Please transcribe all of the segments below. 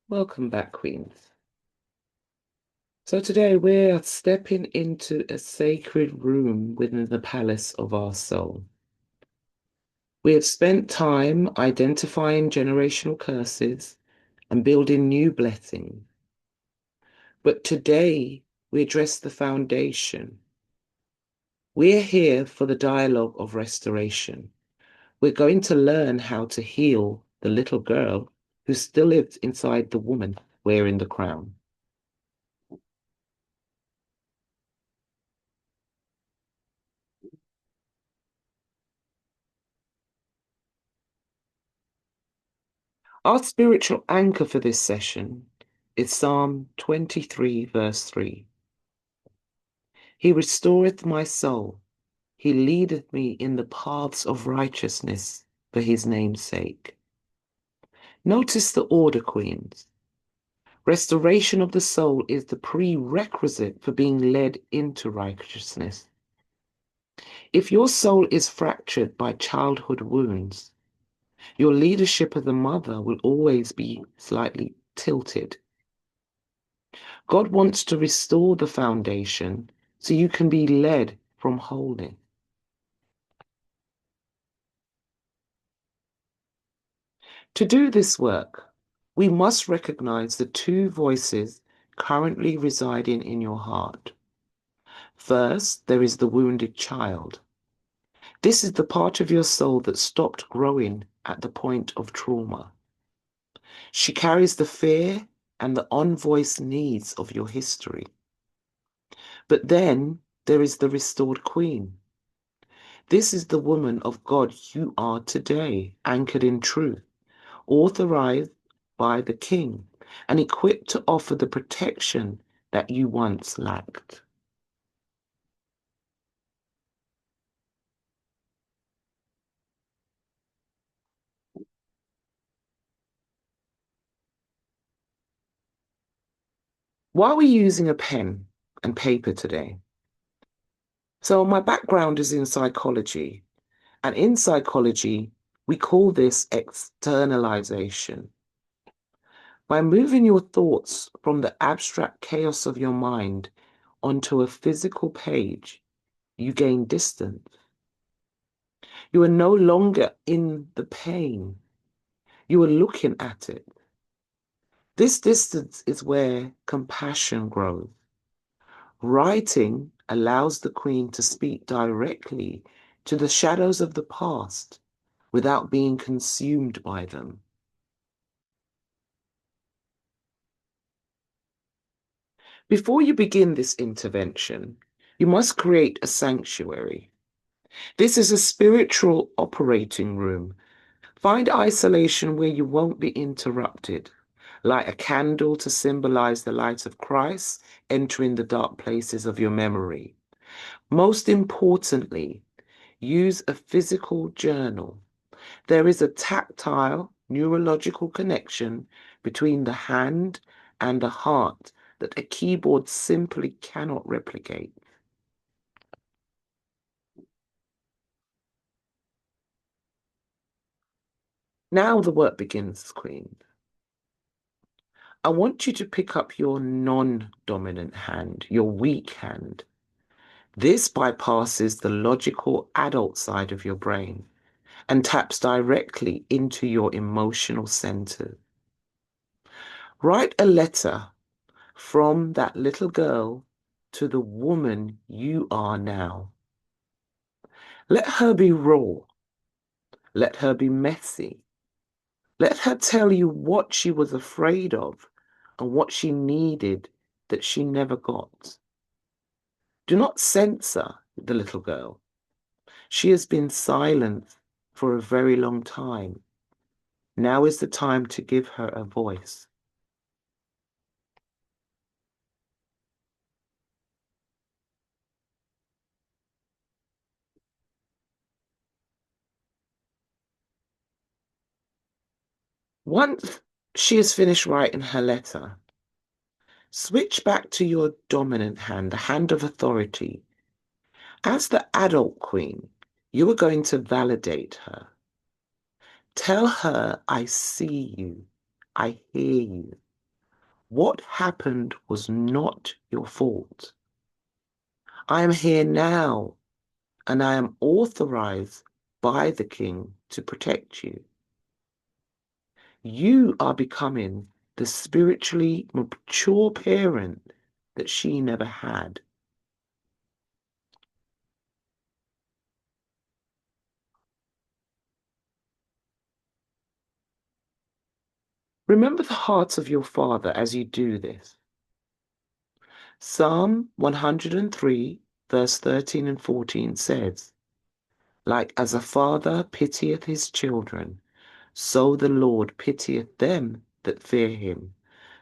Welcome back, Queens. So today we're stepping into a sacred room within the palace of our soul. We have spent time identifying generational curses and building new blessings. But today we address the foundation. We're here for the dialogue of restoration. We're going to learn how to heal the little girl who still lives inside the woman wearing the crown. Our spiritual anchor for this session is Psalm 23, verse 3. He restoreth my soul. He leadeth me in the paths of righteousness for his name's sake. Notice the order, Queens. Restoration of the soul is the prerequisite for being led into righteousness. If your soul is fractured by childhood wounds, your leadership as a mother will always be slightly tilted. God wants to restore the foundation so you can be led from wholeness. To do this work, we must recognize the two voices currently residing in your heart. First, there is the wounded child. This is the part of your soul that stopped growing at the point of trauma. She carries the fear and the unvoiced needs of your history. But then there is the restored queen. This is the woman of God you are today, anchored in truth, authorized by the King, and equipped to offer the protection that you once lacked. Why are we using a pen and paper today? So, my background is in psychology, and in psychology, we call this externalization. By moving your thoughts from the abstract chaos of your mind onto a physical page, you gain distance. You are no longer in the pain. You are looking at it. This distance is where compassion grows. Writing allows the queen to speak directly to the shadows of the past without being consumed by them. Before you begin this intervention, you must create a sanctuary. This is a spiritual operating room. Find isolation where you won't be interrupted. Light a candle to symbolize the light of Christ entering the dark places of your memory. Most importantly, use a physical journal. There is a tactile neurological connection between the hand and the heart that a keyboard simply cannot replicate. Now the work begins, Queen. I want you to pick up your non-dominant hand, your weak hand. This bypasses the logical adult side of your brain and taps directly into your emotional center. Write a letter from that little girl to the woman you are now. Let her be raw. Let her be messy. Let her tell you what she was afraid of and what she needed that she never got. Do not censor the little girl. She has been silent for a very long time. Now is the time to give her a voice. Once she has finished writing her letter, switch back to your dominant hand, the hand of authority. As the adult queen, you are going to validate her. Tell her, I see you, I hear you. What happened was not your fault. I am here now, and I am authorized by the king to protect you. You are becoming the spiritually mature parent that she never had. Remember the heart of your father as you do this. Psalm 103, verse 13 and 14 says, like as a father pitieth his children, so the Lord pitieth them that fear him.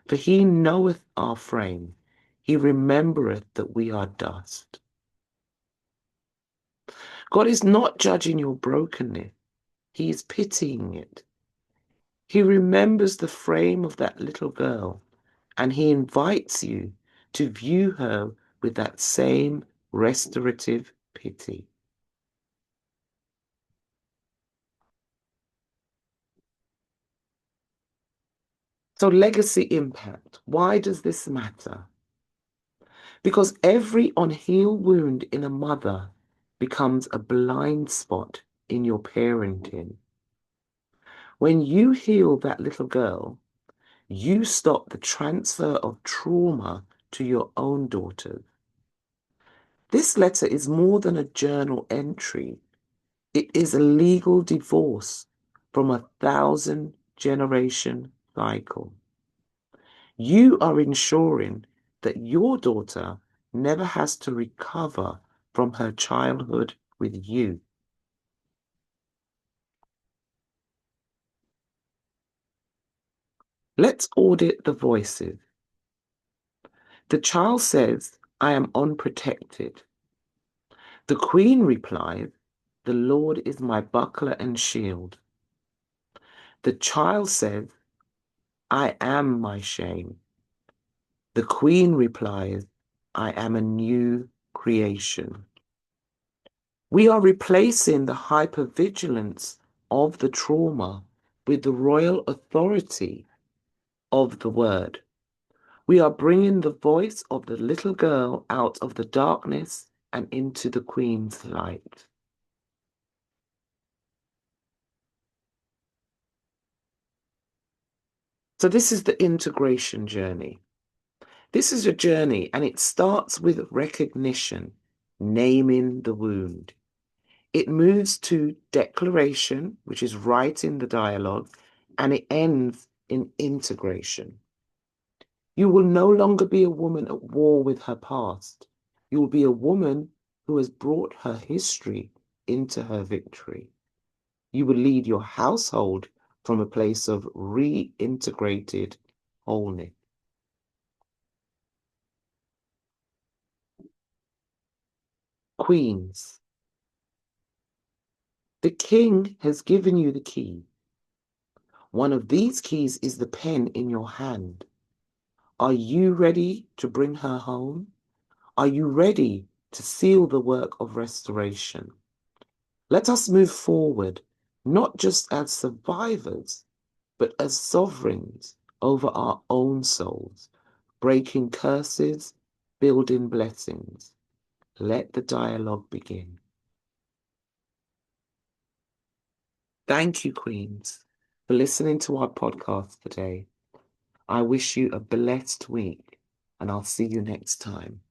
For he knoweth our frame, he remembereth that we are dust. God is not judging your brokenness, he is pitying it. He remembers the frame of that little girl, and he invites you to view her with that same restorative pity. So, legacy impact. Why does this matter? Because every unhealed wound in a mother becomes a blind spot in your parenting. When you heal that little girl, you stop the transfer of trauma to your own daughters. This letter is more than a journal entry. It is a legal divorce from a 1,000-generation cycle. You are ensuring that your daughter never has to recover from her childhood with you. Let's audit the voices. The child says, I am unprotected. The queen replies, the Lord is my buckler and shield. The child says, I am my shame. The queen replies, I am a new creation. We are replacing the hypervigilance of the trauma with the royal authority of the word. We are bringing the voice of the little girl out of the darkness and into the queen's light. So this is the integration journey. This is a journey, and it starts with recognition, naming the wound. It moves to declaration, which is writing the dialogue, and it ends in integration. You will no longer be a woman at war with her past. You will be a woman who has brought her history into her victory. You will lead your household from a place of reintegrated wholeness. Queens, the king has given you the key. One of these keys is the pen in your hand. Are you ready to bring her home? Are you ready to seal the work of restoration? Let us move forward, not just as survivors, but as sovereigns over our own souls, breaking curses, building blessings. Let the dialogue begin. Thank you, Queens, for listening to our podcast today. I wish you a blessed week, and I'll see you next time.